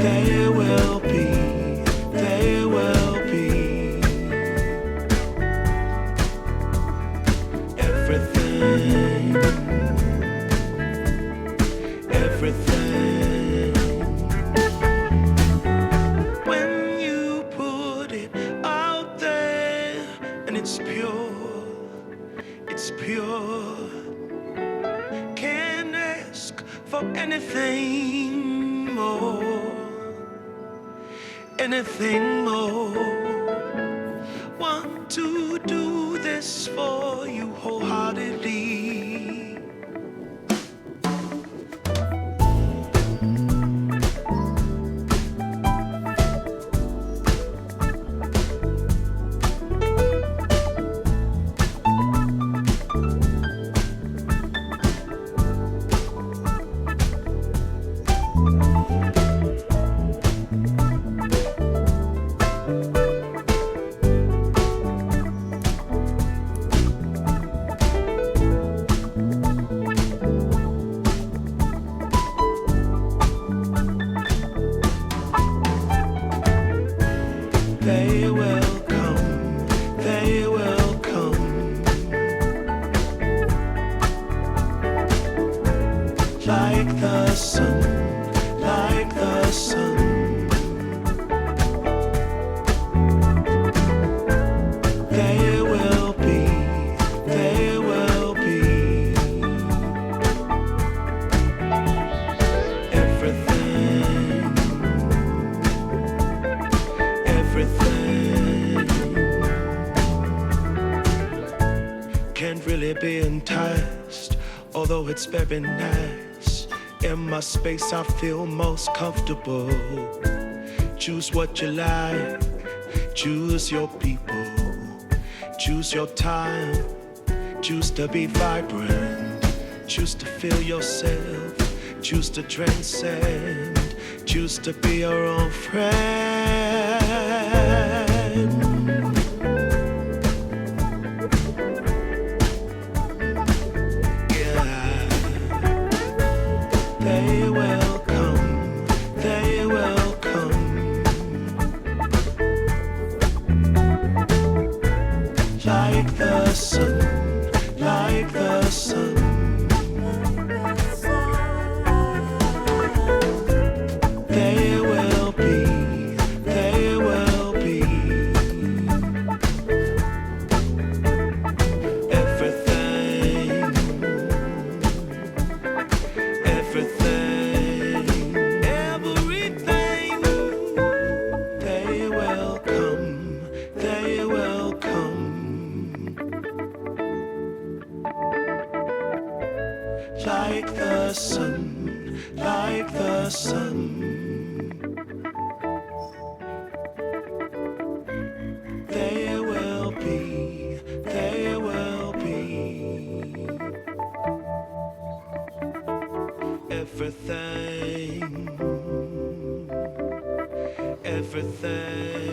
They will be, they will be everything, everything. When you put it out there and it's pure, it's pure. Can't ask for anything more, anything more. Want to do this for you wholeheartedly. They will come, they will come, like the sun, like the sun. They will be, they will be everything, everything. Can't really be enticed, although it's very nice. In my space I feel most comfortable. Choose what you like, choose your people, choose your time, choose to be vibrant, choose to feel yourself, choose to transcend, choose to be your own friend. Yeah, they will come, they will come, like the sun, like the sun. They will be, they will be everything, everything, everything. They will come, they will come, like the sun, like the sun. They will be, they will be everything, everything.